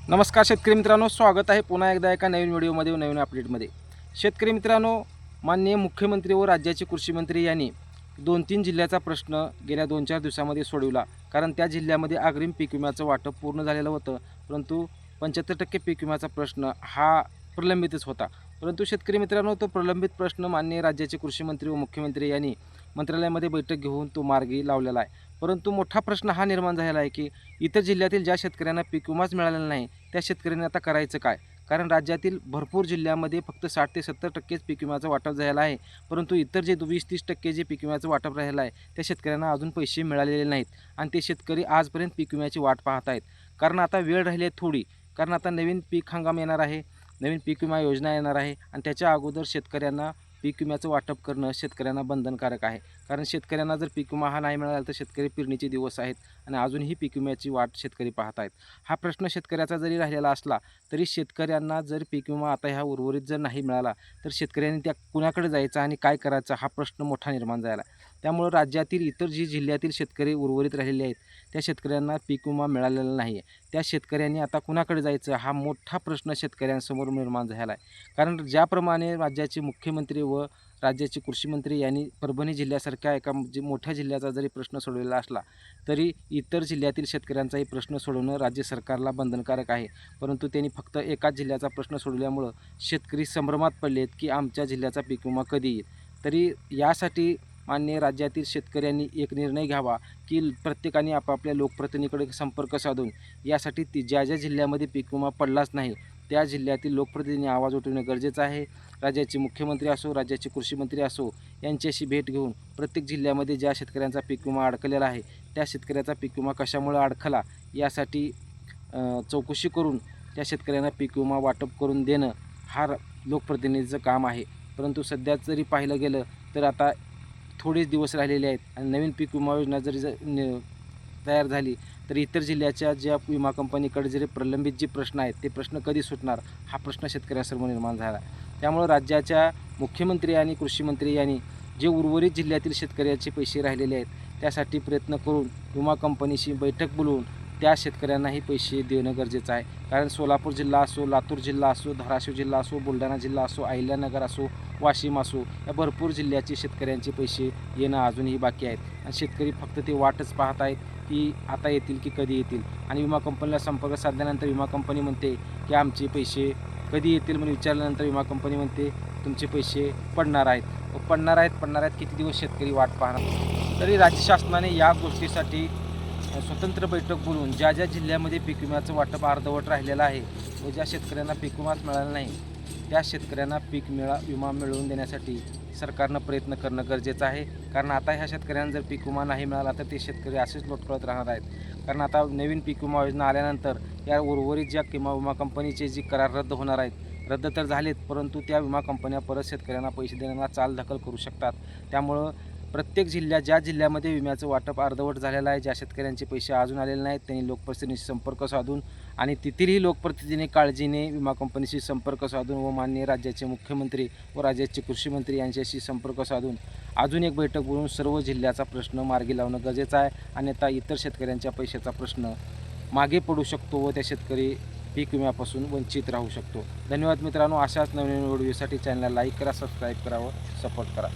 नमस्कार शेतकरी मित्रांनो, स्वागत आहे पुन्हा एकदा एका नवीन व्हिडिओमध्ये नवीन अपडेटमध्ये। शेतकरी मित्रांनो, माननीय मुख्यमंत्री व राज्याचे कृषी मंत्री यांनी 2-3 जिल्ह्याचा प्रश्न गेल्या 2-4 दिवसामध्ये सोडवला। कारण त्या जिल्ह्यामध्ये अग्रिम पीक विम्याचं वाटप पूर्ण झालेलं होतं, परंतु 75% पीक विम्याचा प्रश्न हा प्रलंबितच होता। परंतु शेतकरी मित्रांनो, तो प्रलंबित प्रश्न माननीय राज्याचे कृषी मंत्री व मुख्यमंत्री यांनी मंत्रालयामध्ये बैठक घेऊन तो मार्गी लावलेला आहे। परंतु मोठा प्रश्न हा निर्माण झालेला आहे की इतर जिल्ह्यातील ज्या शेतकऱ्यांना पीक विमाच मिळालेला नाही, त्या शेतकऱ्यांनी आता करायचं काय? कारण राज्यातील भरपूर जिल्ह्यामध्ये फक्त 60 ते 70% पीक विम्याचं वाटप झालेलं आहे, परंतु इतर जे 20-30% जे पीक विम्याचं वाटप राहिलं आहे, त्या शेतकऱ्यांना अजून पैसे मिळालेले नाहीत आणि ते शेतकरी आजपर्यंत पीक विम्याची वाट पाहत आहेत। कारण आता वेळ राहिली आहे थोडी, कारण आता नवीन पीक हंगाम येणार आहे, नवीन पीक विमा योजना येणार आहे आणि त्याच्या अगोदर शेतकऱ्यांना पीक विम्याचं वाटप करणं शेतकऱ्यांना बंधनकारक आहे। कारण शेतकऱ्यांना जर पीक विमा हा नाही मिळाला तर शेतकरी पेरणीचे दिवस आहेत आणि अजूनही पीक विम्याची वाट शेतकरी पाहत आहेत। हा प्रश्न शेतकऱ्याचा जरी राहिलेला असला तरी शेतकऱ्यांना जर पीक विमा आता ह्या उर्वरित जर नाही मिळाला तर शेतकऱ्यांनी त्या कुणाकडे जायचं आणि काय करायचं हा प्रश्न मोठा निर्माण झाला। त्यामुळे राज्यातील इतर जी जिल्ह्यातील शेतकरी उर्वरित राहिलेले आहेत त्या शेतकऱ्यांना पीक विमा मिळालेला नाही आहे। त्या शेतकऱ्यांनी आता कुणाकडे जायचं हा मोठा प्रश्न शेतकऱ्यांसमोर निर्माण झाला आहे। कारण ज्याप्रमाणे राज्याचे मुख्यमंत्री व राज्याचे कृषी मंत्री यांनी परभणी जिल्ह्यासारख्या एका मोठ्या जिल्ह्याचा जरी प्रश्न सोडवलेला असला तरी इतर जिल्ह्यातील शेतकऱ्यांचाही प्रश्न सोडवणं राज्य सरकारला बंधनकारक आहे। परंतु त्यांनी फक्त एकाच जिल्ह्याचा प्रश्न सोडवल्यामुळं शेतकरी संभ्रमात पडलेत की आमच्या जिल्ह्याचा पीक विमा कधी येईल। तरी यासाठी माननीय राज्यातील शेतकऱ्यांनी एक निर्णय घ्यावा की प्रत्येकाने आपापल्या लोकप्रतिनिधीकडे संपर्क साधून यासाठी ज्या ज्या जिल्ह्यामध्ये पीक विमा पडलाच नाही त्या जिल्ह्यातील लोकप्रतिनिधींनी आवाज उठवणे गरजेचं आहे। राज्याचे मुख्यमंत्री असो, राज्याचे कृषी मंत्री असो यांच्याशी भेट घेऊन प्रत्येक जिल्ह्यामध्ये ज्या शेतकऱ्यांचा पीक विमा अडकलेला आहे त्या शेतकऱ्याचा पीक विमा कशामुळे अडकला यासाठी चौकशी करून त्या शेतकऱ्यांना पीक विमा वाटप करून देणं हा लोकप्रतिनिधीचं काम आहे। परंतु सध्या जरी पाहिलं गेलं तर आता थोडेच दिवस राहिलेले आहेत आणि नवीन पीक विमा योजना जरी तयार झाली तर इतर जिल्ह्याच्या ज्या विमा कंपनीकडे जरी प्रलंबित जे प्रश्न आहेत ते प्रश्न कधी सुटणार हा प्रश्न शेतकऱ्यासमोर निर्माण झाला। त्यामुळे राज्याच्या मुख्यमंत्री आणि कृषी मंत्री यांनी जे उर्वरित जिल्ह्यातील शेतकऱ्याचे पैसे राहिलेले आहेत त्यासाठी प्रयत्न करून विमा कंपनीशी बैठक बोलवून त्या शेतकऱ्यांनाही पैसे देणं गरजेचं आहे। कारण सोलापूर जिल्हा असो, लातूर जिल्हा असो, धाराशिव जिल्हा असो, बुलढाणा जिल्हा असो, अहिल्यानगर असो, वाशिम असो या भरपूर जिल्ह्याचे शेतकऱ्यांचे पैसे येणं अजूनही बाकी आहेत आणि शेतकरी फक्त ते वाटच पाहत आहेत की आता येतील की कधी येतील। आणि विमा कंपनीला संपर्क साधल्यानंतर विमा कंपनी म्हणते की आमचे पैसे कधी येतील म्हणून विचारल्यानंतर विमा कंपनी म्हणते तुमचे पैसे पडणार आहेत। पडणार आहेत किती दिवस शेतकरी वाट पाहणार। तरी राज्य शासनाने या गोष्टीसाठी स्वतंत्र बैठक बोलवून ज्या ज्या जिल्ह्यामध्ये पीक विम्याचं वाटप अर्धवट राहिलेलं आहे व ज्या शेतकऱ्यांना पीक विमाच मिळाला नाही त्या शेतकऱ्यांना पीक विमा मिळवून देण्यासाठी सरकारनं प्रयत्न करणं गरजेचं आहे। कारण आता ह्या शेतकऱ्यांना जर पीक विमा नाही मिळाला तर ते शेतकरी असेच लोटकळत राहणार आहेत। कारण आता नवीन पीक विमा योजना आल्यानंतर या उर्वरित ज्या विमा कंपनीचे जी करार रद्द होणार आहेत, रद्द तर झालेत परंतु त्या विमा कंपन्या परत शेतकऱ्यांना पैसे देण्याला चालढकल करू शकतात। त्यामुळं प्रत्येक ज्या जिल्ह्यामध्ये विम्याचं वाटप अर्धवट झालेलं आहे, ज्या शेतकऱ्यांचे पैसे अजून आलेले नाहीत त्यांनी लोकप्रतिनिधीशी संपर्क साधून आणि तेथीलही लोकप्रतिनिधींनी काळजीने विमा कंपनीशी संपर्क साधून व माननीय राज्याचे मुख्यमंत्री व राज्याचे कृषी मंत्री यांच्याशी संपर्क साधून अजून एक बैठक बोलवून सर्व जिल्ह्याचा प्रश्न मार्गी लावणं गरजेचं आहे। अन्यथा इतर शेतकऱ्यांच्या पैशाचा प्रश्न मागे पडू शकतो व त्या शेतकरी पीक विम्यापासून वंचित राहू शकतो। धन्यवाद मित्रांनो, अशाच नवीन व्हिडिओसाठी चॅनलला लाईक करा, सबस्क्राईब करा व सपोर्ट करा।